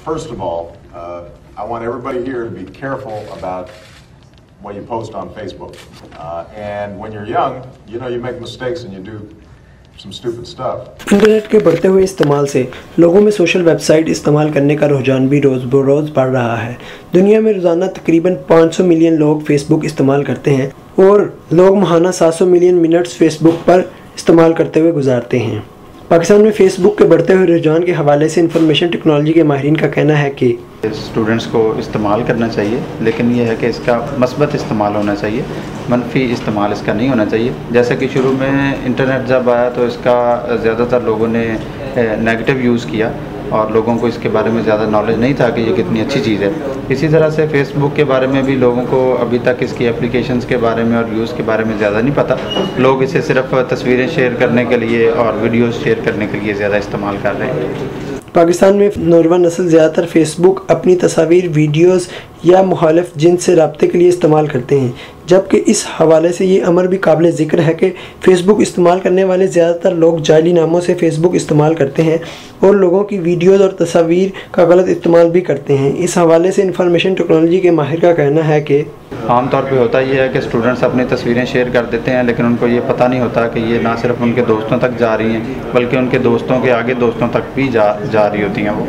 first of all, I want everybody here to be careful about what you post on Facebook. And when you're young, you make mistakes and you do some stupid stuff. Internet के बढ़ते हुए इस्तेमाल से लोगों में social website इस्तेमाल करने का रुझान भी रोज़ बरोज़ बढ़ रहा है। दुनिया में रोज़ाना तकरीबन 500 मिलियन लोग फेसबुक इस्तेमाल करते हैं और लोग माहाना 700 मिलियन मिनट्स फेसबुक पर इस्तेमाल करते हुए गुजारते हैं। पाकिस्तान में फेसबुक के बढ़ते हुए रुझान के हवाले से इंफॉर्मेशन टेक्नोलॉजी के माहिरीन का कहना है कि स्टूडेंट्स को इस्तेमाल करना चाहिए, लेकिन यह है कि इसका मस्बत इस्तेमाल होना चाहिए, मनफी इस्तेमाल इसका नहीं होना चाहिए। जैसे कि शुरू में इंटरनेट जब आया तो इसका ज़्यादातर लोगों ने नेगेटिव यूज़ किया और लोगों को इसके बारे में ज़्यादा नॉलेज नहीं था कि ये कितनी अच्छी चीज़ है। इसी तरह से फ़ेसबुक के बारे में भी लोगों को अभी तक इसकी एप्लीकेशंस के बारे में और यूज़ के बारे में ज़्यादा नहीं पता। लोग इसे सिर्फ तस्वीरें शेयर करने के लिए और वीडियोज़ शेयर करने के लिए ज़्यादा इस्तेमाल कर रहे हैं। पाकिस्तान में नौजवान नस्ल ज़्यादातर फेसबुक अपनी तस्वीर, वीडियोस या मुखालिफ जिन्स से रब्ते के लिए इस्तेमाल करते हैं, जबकि इस हवाले से ये अमर भी काबिल ज़िक्र है कि फ़ेसबुक इस्तेमाल करने वाले ज़्यादातर लोग जाली नामों से फ़ेसबुक इस्तेमाल करते हैं और लोगों की वीडियोस और तस्वीर का गलत इस्तेमाल भी करते हैं। इस हवाले से इंफॉर्मेशन टेक्नोलॉजी के माहिर का कहना है कि आम तौर पे होता ये है कि स्टूडेंट्स अपनी तस्वीरें शेयर कर देते हैं, लेकिन उनको ये पता नहीं होता कि ये ना सिर्फ उनके दोस्तों तक जा रही हैं बल्कि उनके दोस्तों के आगे दोस्तों तक भी जा रही होती हैं वो।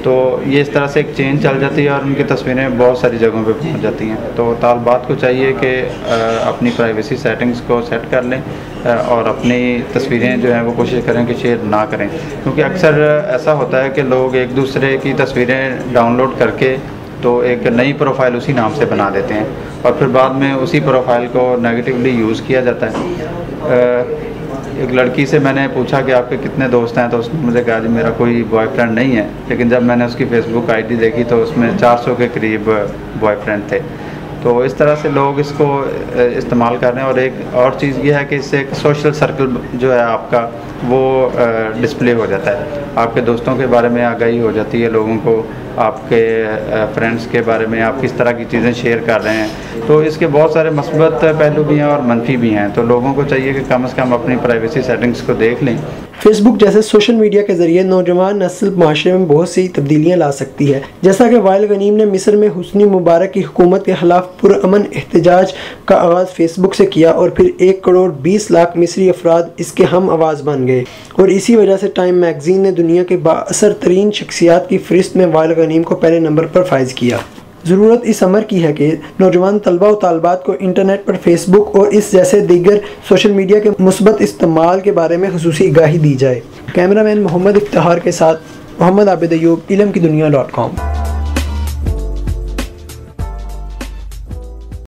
तो ये इस तरह से एक चेन चल जाती है और उनकी तस्वीरें बहुत सारी जगहों पे पहुंच जाती हैं। तो तालिबात को चाहिए कि अपनी प्राइवेसी सेटिंग्स को सेट कर लें और अपनी तस्वीरें जो हैं वो कोशिश करें कि शेयर ना करें, क्योंकि अक्सर ऐसा होता है कि लोग एक दूसरे की तस्वीरें डाउनलोड करके तो एक नई प्रोफाइल उसी नाम से बना देते हैं और फिर बाद में उसी प्रोफाइल को नेगेटिवली यूज़ किया जाता है। एक लड़की से मैंने पूछा कि आपके कितने दोस्त हैं, तो उसने मुझे कहा जी मेरा कोई बॉयफ्रेंड नहीं है, लेकिन जब मैंने उसकी फ़ेसबुक आईडी देखी तो उसमें 400 के करीब बॉयफ्रेंड थे। तो इस तरह से लोग इसको इस्तेमाल कर रहे हैं। और एक और चीज़ ये है कि इससे एक सोशल सर्कल जो है आपका वो डिस्प्ले हो जाता है, आपके दोस्तों के बारे में आगाही हो जाती है लोगों को, आपके फ्रेंड्स के बारे में आप किस तरह की चीज़ें शेयर कर रहे हैं। तो इसके बहुत सारे मस्बत पहलू भी हैं और मनफी भी हैं, तो लोगों को चाहिए कि कम से कम अपनी प्राइवेसी सेटिंग्स को देख लें। फेसबुक जैसे सोशल मीडिया के ज़रिए नौजवान नस्ल माशरे में बहुत सी तब्दीलियाँ ला सकती है। जैसा कि वाइल गनीम ने मिस्र में हुस्नी मुबारक की हुकूमत के खिलाफ पुरअमन एहतजाज का आगाज़ फेसबुक से किया और फिर 1 करोड़ 20 लाख मिस्री अफराद इसके हम आवाज़ बन गए और इसी वजह से टाइम मैगज़ीन ने दुनिया के बाअसर तरीन शख्सियात की फ़हरिस्त में वाइल गनीम को पहले नंबर पर फाइज किया। ज़रूरत इस अमर की है कि नौजवान तलबा व तालबात को इंटरनेट पर फेसबुक और इस जैसे दीगर सोशल मीडिया के मुस्बत इस्तेमाल के बारे में खुसूसी आगाही दी जाए। कैमरामैन मोहम्मद इफ्तिखार के साथ मोहम्मद आबिद अयूब, इल्म की दुनिया.com।